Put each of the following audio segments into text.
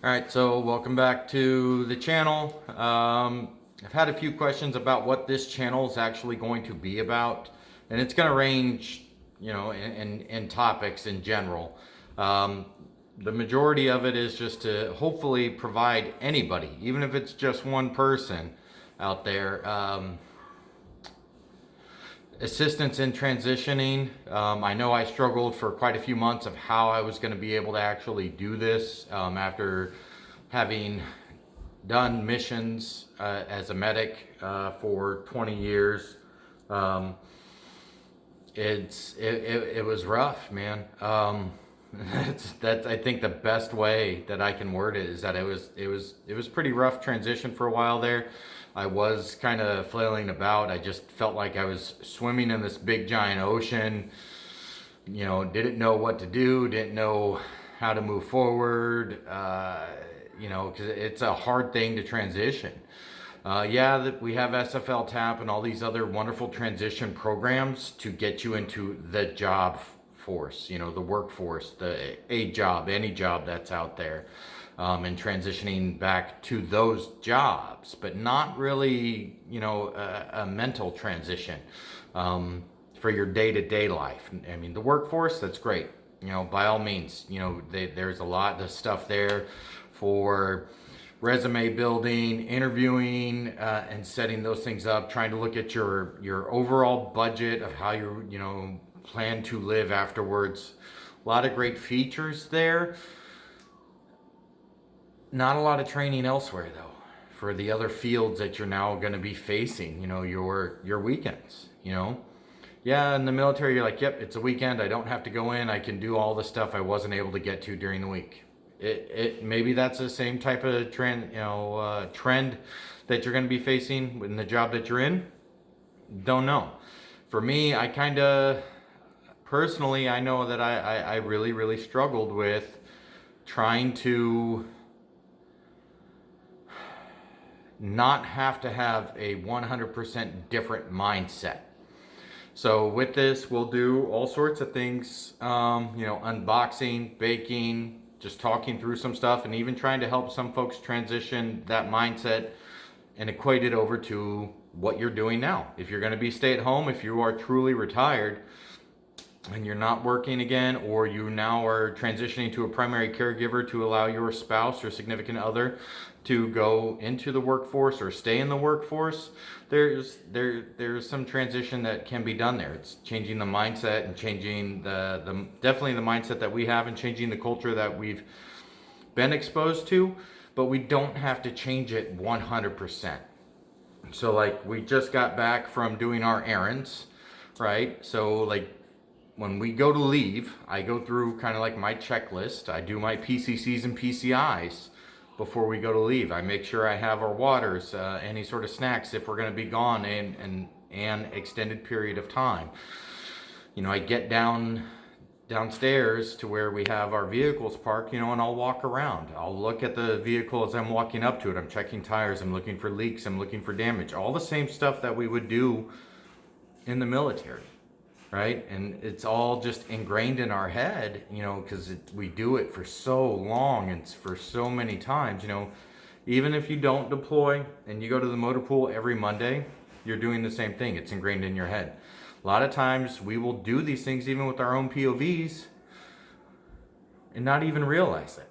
All right, so welcome back to the channel. I've had a few questions about what this channel is actually going to be about, and it's going to range, in topics in general. The majority of it is just to hopefully provide anybody, even if it's just one person out there, assistance in transitioning. I know I struggled for quite a few months of how I was going to be able to actually do this after having done missions as a medic for 20 years. It was rough, man. That's I think the best way that I can word it is that it was pretty rough transition for a while there. I was kind of flailing about. I just felt like I was swimming in this big giant ocean. Didn't know what to do, didn't know how to move forward. Because it's a hard thing to transition. That we have SFL TAP and all these other wonderful transition programs to get you into the job force, the workforce, any job that's out there, and transitioning back to those jobs, but not really, a mental transition for your day-to-day life. I mean, the workforce, that's great. By all means, there's a lot of stuff there for resume building, interviewing, and setting those things up, trying to look at your overall budget of how you plan to live afterwards. A lot of great features there. Not a lot of training elsewhere though, for the other fields that you're now going to be facing, your weekends, Yeah, in the military, you're like, yep, it's a weekend. I don't have to go in. I can do all the stuff I wasn't able to get to during the week. Maybe that's the same type of trend that you're going to be facing in the job that you're in. Don't know. For me, I kind of personally, I know that I really, really struggled with trying to not have to have a 100% different mindset. So with this, we'll do all sorts of things, unboxing, baking, just talking through some stuff, and even trying to help some folks transition that mindset and equate it over to what you're doing now. If you're going to be stay at home, if you are truly retired and you're not working again, or you now are transitioning to a primary caregiver to allow your spouse or significant other to go into the workforce or stay in the workforce, there's some transition that can be done there. It's changing the mindset and changing the definitely the mindset that we have, and changing the culture that we've been exposed to, but we don't have to change it 100%. So like, we just got back from doing our errands, right? So like, when we go to leave, I go through kind of like my checklist. I do my PCCs and PCIs before we go to leave. I make sure I have our waters, any sort of snacks if we're going to be gone in an extended period of time. I get downstairs to where we have our vehicles parked, and I'll walk around. I'll look at the vehicle as I'm walking up to it. I'm checking tires. I'm looking for leaks. I'm looking for damage. All the same stuff that we would do in the military. Right? And it's all just ingrained in our head, because we do it for so long and for so many times, even if you don't deploy and you go to the motor pool every Monday, you're doing the same thing. It's ingrained in your head. A lot of times we will do these things even with our own POVs and not even realize it.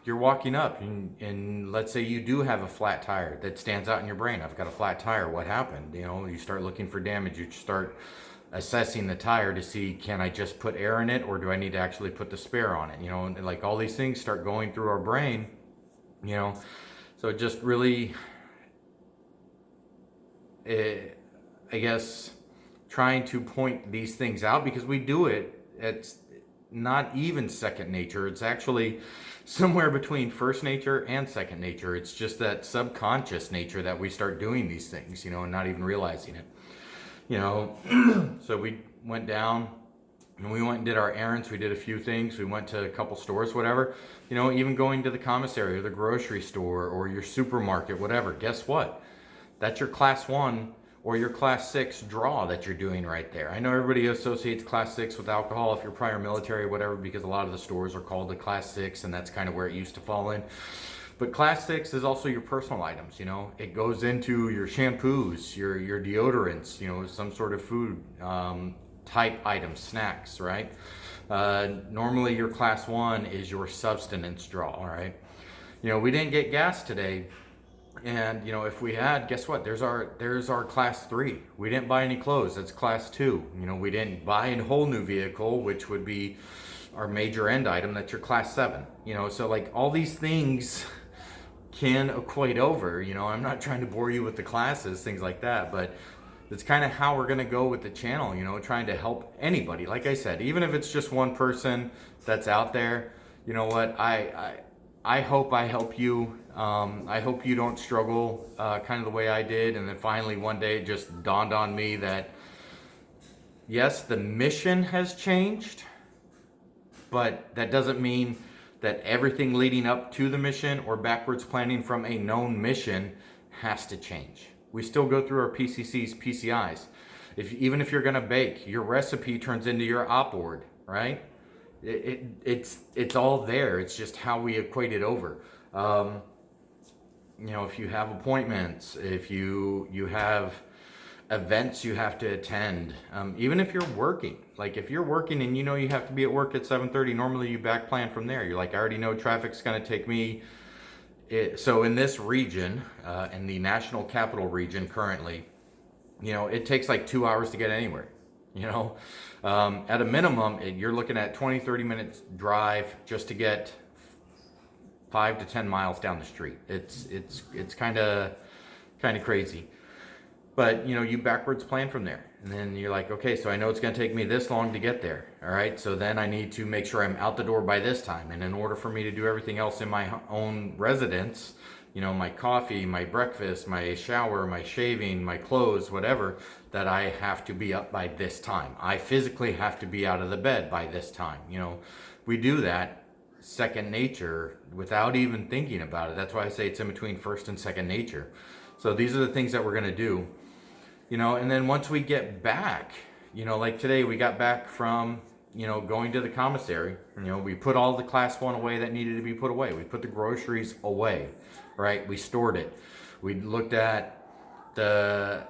You're walking up and let's say you do have a flat tire that stands out in your brain. I've got a flat tire. What happened? You start looking for damage. You start assessing the tire to see, can I just put air in it, or do I need to actually put the spare on it? And like all these things start going through our brain, so just really, I guess, trying to point these things out, because we do it. It's not even second nature. It's actually somewhere between first nature and second nature. It's just that subconscious nature that we start doing these things, and not even realizing it. So we went down and we went and did our errands. We did a few things. We went to a couple stores, whatever, even going to the commissary or the grocery store or your supermarket, whatever. Guess what? That's your class 1 or your class 6 draw that you're doing right there. I know everybody associates class 6 with alcohol if you're prior military or whatever, because a lot of the stores are called the class 6, and that's kind of where it used to fall in. But class 6 is also your personal items, you know. It goes into your shampoos, your deodorants, you know, some sort of food type items, snacks, right? Normally your class 1 is your substance draw, all right? You know, we didn't get gas today, and you know, if we had, guess what? There's our class 3. We didn't buy any clothes. That's class 2. You know, we didn't buy a whole new vehicle, which would be our major end item. That's your class 7. You know, so like all these things can equate over. You know, I'm not trying to bore you with the classes, things like that, but it's kind of how we're going to go with the channel, you know, trying to help anybody. Like I said, even if it's just one person that's out there, you know what, I hope I help you. I hope you don't struggle kind of the way I did. And then finally one day it just dawned on me that yes, the mission has changed, but that doesn't mean that everything leading up to the mission or backwards planning from a known mission has to change. We still go through our PCCs, PCIs. Even if you're gonna bake, your recipe turns into your op board, right? It's all there. It's just how we equate it over. You know, if you have appointments, if you have events you have to attend, even if you're working, like if you're working and you know you have to be at work at 7:30, normally you back plan from there. You're like, I already know traffic's going to take me. So in this region, in the national capital region currently, you know, it takes like 2 hours to get anywhere. You know, at a minimum, you're looking at 20-30 minutes drive just to get 5 to 10 miles down the street. It's kind of crazy. But, you know, you backwards plan from there. And then you're like, okay, so I know it's going to take me this long to get there. All right. So then I need to make sure I'm out the door by this time. And in order for me to do everything else in my own residence, you know, my coffee, my breakfast, my shower, my shaving, my clothes, whatever, that I have to be up by this time. I physically have to be out of the bed by this time. You know, we do that second nature without even thinking about it. That's why I say it's in between first and second nature. So these are the things that we're going to do. You know, and then once we get back, you know, like today we got back from, you know, going to the commissary. You know, we put all the class 1 away that needed to be put away. We put the groceries away, right? We stored it. We looked at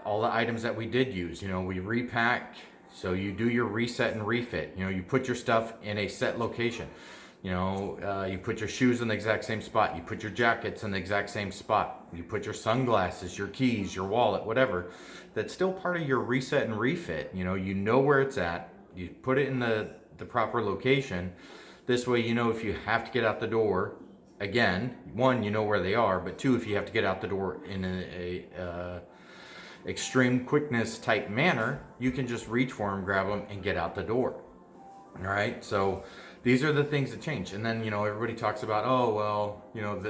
all the items that we did use. You know, we repack. So you do your reset and refit. You know, you put your stuff in a set location. You know, you put your shoes in the exact same spot. You put your jackets in the exact same spot. You put your sunglasses, your keys, your wallet, whatever. That's still part of your reset and refit. You know where it's at. You put it in the proper location. This way, you know, if you have to get out the door, again, 1, you know where they are, but 2, if you have to get out the door in a extreme quickness type manner, you can just reach for them, grab them, and get out the door. All right, so these are the things that change. And then, you know, everybody talks about, oh, well, you know,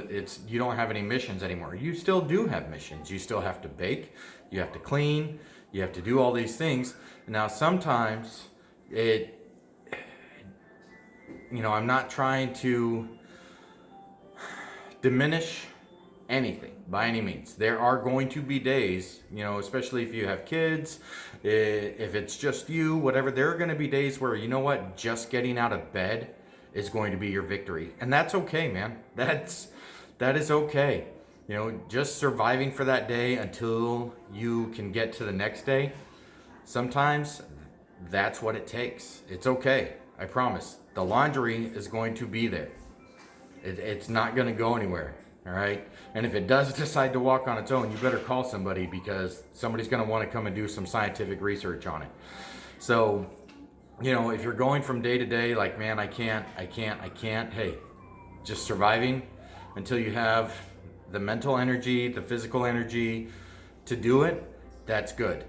you don't have any missions anymore. You still do have missions. You still have to bake, you have to clean, you have to do all these things. Now, sometimes you know, I'm not trying to diminish anything by any means. There are going to be days, you know, especially if you have kids, if it's just you, whatever, there are going to be days where, you know what, just getting out of bed is going to be your victory. And that's okay, man. That is okay. You know, just surviving for that day until you can get to the next day. Sometimes that's what it takes. It's okay. I promise. The laundry is going to be there. It's not going to go anywhere. All right. And if it does decide to walk on its own, you better call somebody, because somebody's going to want to come and do some scientific research on it. So, you know, if you're going from day to day, like, man, I can't, hey, just surviving until you have the mental energy, the physical energy to do it, that's good.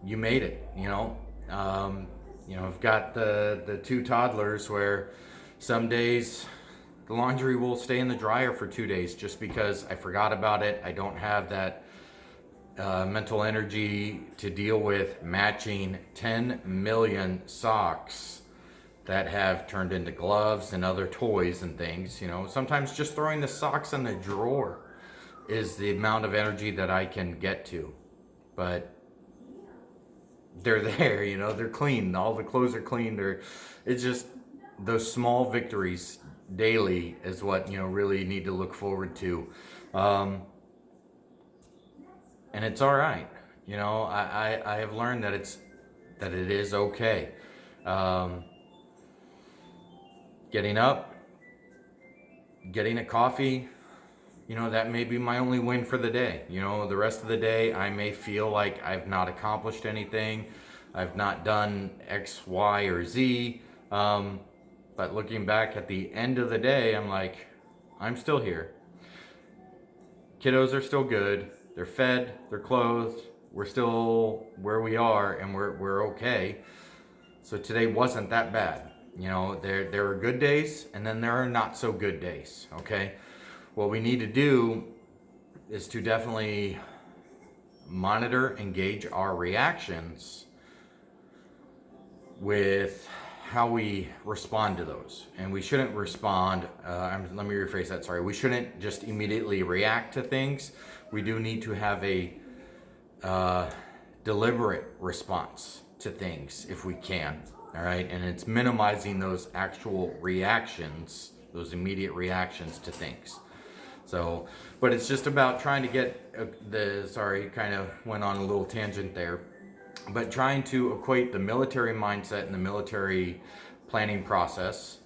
You made it, you know. I've got the 2 toddlers where some days the laundry will stay in the dryer for 2 days just because I forgot about it. I don't have that mental energy to deal with matching 10 million socks that have turned into gloves and other toys and things. You know, sometimes just throwing the socks in the drawer is the amount of energy that I can get to. but they're there, you know, they're clean. All the clothes are clean. It's just those small victories daily is what, you know, really need to look forward to. And it's all right. You know, I have learned that it is okay. Getting up, getting a coffee, you know, that may be my only win for the day. You know, the rest of the day, I may feel like I've not accomplished anything. I've not done X, Y, or Z. But looking back at the end of the day, I'm like, I'm still here. Kiddos are still good. They're fed, they're clothed. We're still where we are, and we're okay. So today wasn't that bad. You know, there are good days, and then there are not so good days. Okay, what we need to do is to definitely monitor and gauge our reactions with how we respond to those. And we shouldn't respond, let me rephrase that, sorry. We shouldn't just immediately react to things. We do need to have a deliberate response to things if we can, all right? And it's minimizing those actual reactions, those immediate reactions to things. So, but it's just about trying to get kind of went on a little tangent there, but trying to equate the military mindset and the military planning process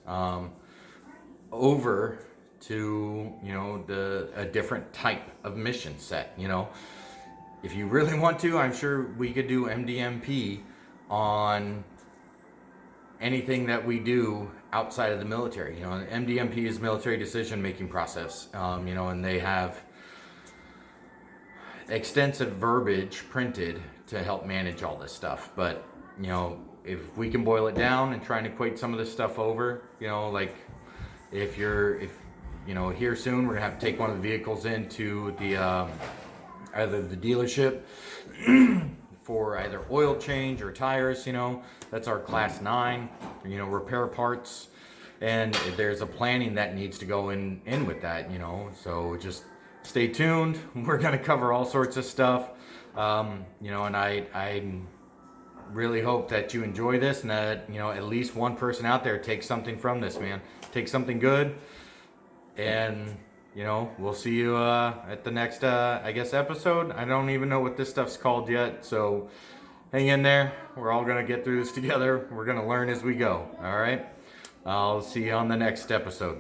over to, you know, a different type of mission set. You know, if you really want to, I'm sure we could do MDMP on anything that we do outside of the military. You know, MDMP is military decision making process. You know, and they have extensive verbiage printed to help manage all this stuff. But, you know, if we can boil it down and try and equate some of this stuff over, you know, like if you know, here soon we're gonna have to take one of the vehicles into the either the dealership for either oil change or tires. You know, that's our class 9, you know, repair parts, and there's a planning that needs to go in with that, you know. So just stay tuned. We're gonna cover all sorts of stuff, you know, and I really hope that you enjoy this, and that, you know, at least one person out there takes something from this, man. Take something good, and, you know, we'll see you at the next, I guess, episode. I don't even know what this stuff's called yet, so hang in there. We're all gonna get through this together. We're gonna learn as we go, all right? I'll see you on the next episode.